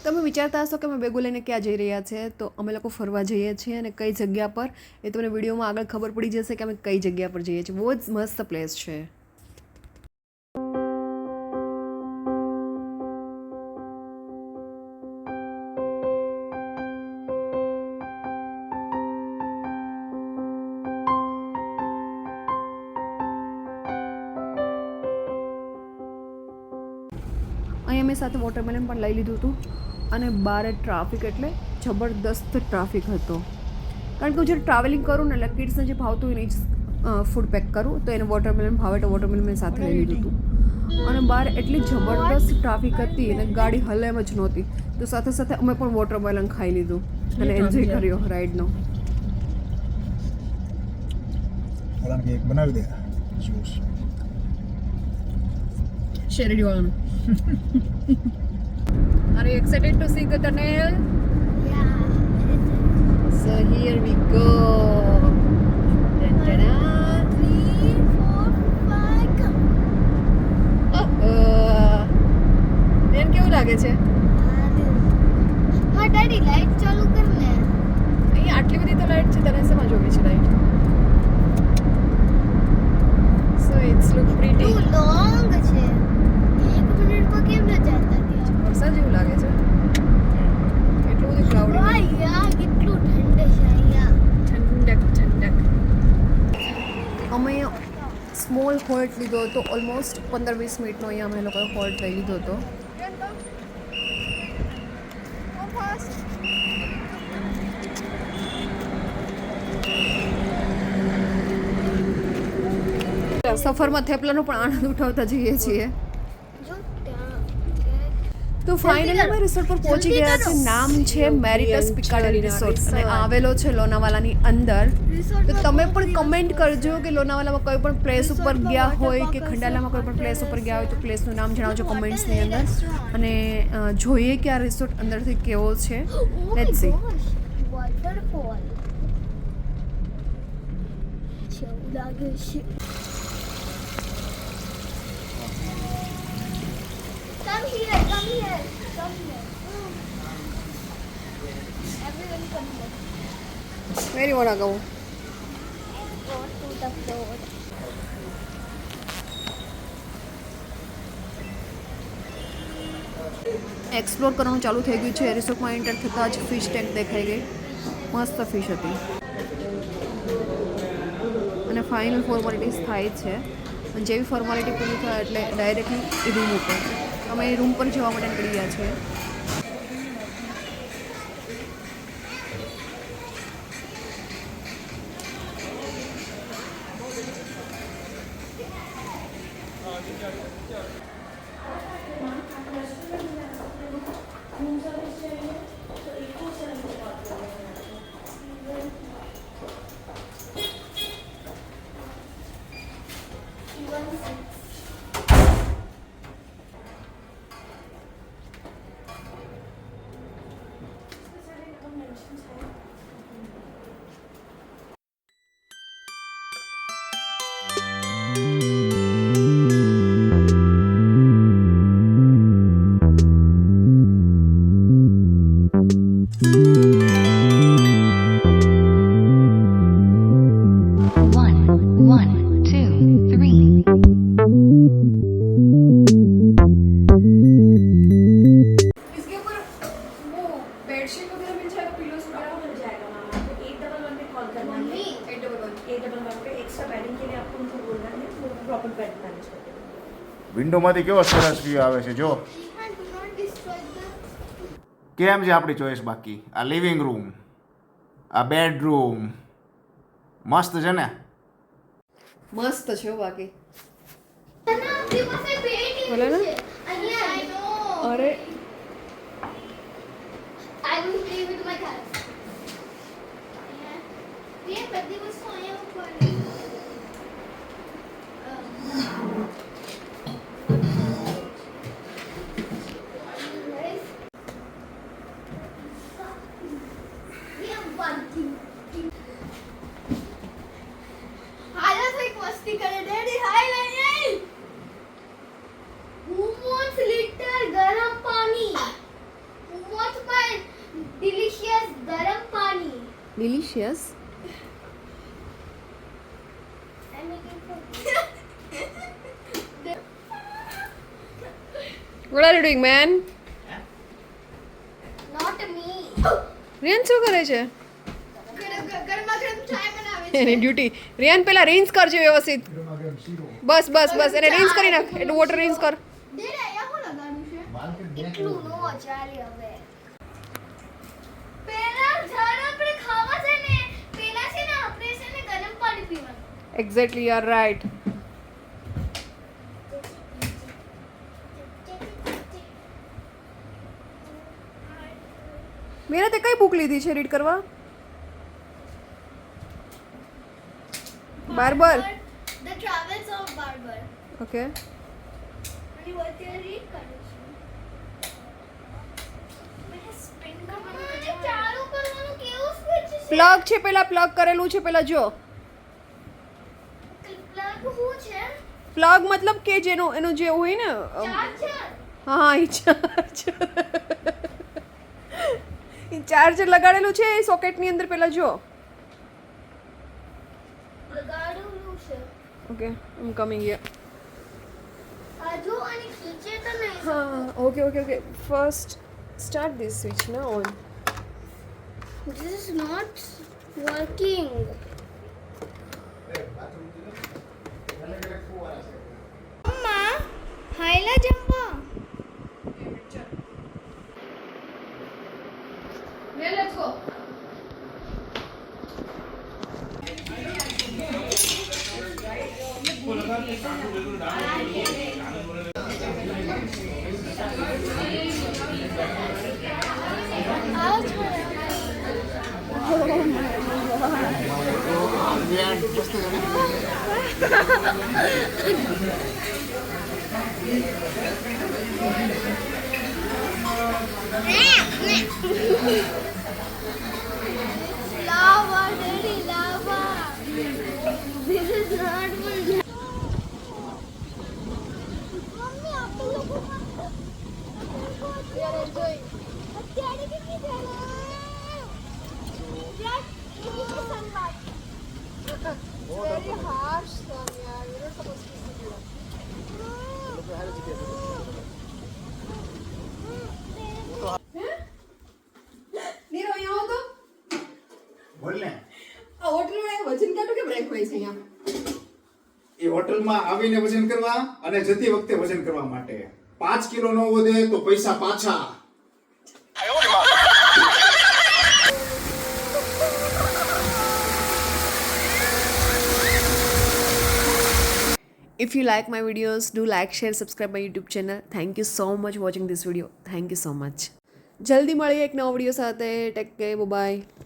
તમે વિચારતા હશો કે અમે બેગો લઈને ક્યાં જઈ રહ્યા છે, તો અમે લોકો ફરવા જઈએ છીએ અને કઈ જગ્યા પર એ તમને વિડીયોમાં આગળ ખબર પડી જશે કે અમે કઈ જગ્યા પર જઈએ છીએ. બહુ જ મસ્ત પ્લેસ છે. અહીં અમે સાથે વોટરમેલન પણ લઈ લીધું હતું અને બહાર ટ્રાફિક એટલે જબરદસ્ત ટ્રાફિક હતો, કારણ કે હું જ્યારે ટ્રાવેલિંગ કરું ને એટલે કિડ્સને જે ભાવતું હોય ને જ ફૂડ પેક કરું, તો એને વોટરમેલન ભાવે તો વોટરમેલન મેં સાથે લઈ લીધું હતું. અને બહાર એટલી જબરદસ્ત ટ્રાફિક હતી અને ગાડી હલે એમ જ નહોતી, તો સાથે સાથે અમે પણ વોટરમેલન ખાઈ લીધું અને એન્જોય કર્યો રાઈડનો. એક બનાવી દે જ્યુસ શેરડી વાળાનું. Are you excited to see the tunnel? Yeah. So here we go. Dun, dun, dun. 3, 4, 5, come. બેન કેવું લાગે છે? હા ડેડી લાઈટ ચાલુ કર ને. અહીં આટલી બધી તો લાઈટ છે, તને શેમાં જોવી છે light? So it's look pretty. Too long છે. 1 મિનિટમાં કેમ ન જતા ત્યાં? વરસાદ જેવું લાગે છે. એટલું બધું ક્લાઉડી. યાર કેટલું ઠંડ છે અહીંયા. ઠંડક. અમે સ્મોલ હોલ્ટ લીધો હતો, ઓલમોસ્ટ 15-20 મિનિટનો અહીંયા અમે લોકોએ હોલ્ટ લઈ લીધો હતો. સફરમાં થેપલાનો પણ આનંદ ઉઠાવતા જઈએ છીએ. જો ત્યાં તો ફાઇનલી અમે રિસોર્ટ પર પહોંચી ગયા છે. નામ છે મેરિટસ પિકાડેલી રિસોર્ટ અને આવેલો છે લોનાવાલાની અંદર. તો તમે પણ કમેન્ટ કરજો કે લોનાવાલામાં કોઈ પણ પ્લેસ ઉપર ગયા હોય કે ખંડાલામાં કોઈ પણ પ્લેસ ઉપર ગયા હોય તો પ્લેસનું નામ જણાવજો કમેન્ટ્સની અંદર. અને જોઈએ કે આ રિસોર્ટ અંદરથી કેવો છે. Let's see. વોટરફોલ જેવું લાગે છે. Come here. Everyone come here. Very want go. Go to the floor. Explore કરવાનું ચાલુ થઈ ગયું છે. રિસોર્ટમાં એન્ટર થતાં જ ફિશ ટેન્ક દેખાઈ ગઈ. મસ્ત ફિશ હતી અને ફાઇનલ ફોર્માલિટીઝ થાય છે. અને જેવી ફોર્માલિટી પૂરી થાય એટલે ડાયરેક્ટલી રૂમ ઉપર અમે રૂમ પર જવા માટે નીકળી ગયા છીએ. વિન્ડોમાંથી કેવો સરસ વ્યૂ આવે છે જો. Do not destroy the. કેમ છે આપણી ચોઈસ? બાકી આ લિવિંગ રૂમ, આ બેડરૂમ મસ્ત છે ને. મસ્ત છે બાકી. આપણી પાસે પેટી બોલો ને. છે અહીંયા. I know. અરે I will play with my cats. ये बड़ी वस्तु आया ऊपर. मस्ती करे डैडी हाय नहीं who wants liter garam pani who wants yes I'm making for what are you doing man not me. Riyan શું કરે છે ગરમા ગરમ ચાય બનાવે છે. એની ડ્યુટી રિયાન પેલા રિન્સ કરજે વ્યવસ્થિત બસ બસ બસ એને રિન્સ કરી નાખ એટલું વોટર રિન્સ કર દે રે અહીંયા હું લગાડું છે એટલું નો ચાલે હવે પેલા જ્યારે આપણે ખાવા છે ને પેલા છે ને આપણે છે ને ગરમ પાણી પીવાનું એક્ઝેક્ટલી યુ આર રાઈટ મેરા તે કઈ બુક લીધી છે રીડ કરવા barber The Travels of Barber. Okay અને અત્યારે રીડ કરું છું મને સ્પિન કરવાનું ચાલુ કરવાનું કેવું સ્વિચ છે પ્લગ છે પેલા પ્લગ કરેલું છે પેલા જો પ્લગ હું છે પ્લગ મતલબ કે જેનો એનો જે હોય ને ચાર્જર હા એ ચાર્જર લગાડેલું છે એ સોકેટની અંદર પેલા જો લગાડેલું છે okay I am coming here હજુ અને ખીચે તો નહીં હા okay okay okay first start this switch ના on This is not working. Amma, haila jamba. let's go Lava, daddy, lava. This is not good. Mummy આપણે લોકો અત્યારે જોઈ અત્યારે કેટલી ચાલે યાર sunlight very harsh sun yaar you're not supposed to see that નીરો અહીંયા આવો તો બોલ ને આ હોટલમાં વજન કાઢો કે બ્રેક હોય છે અહીંયા એ હોટલમાં આવીને વજન કરવા અને જતી વખતે વજન કરવા માટે 5 કિલો ન વધે તો પૈસા પાછા If you like my videos, do like, share, subscribe my YouTube channel. Thank you so much watching this video. Thank you so much. જલ્દી મળીએ એક નવો વિડીયો સાથે. Take care. બાય.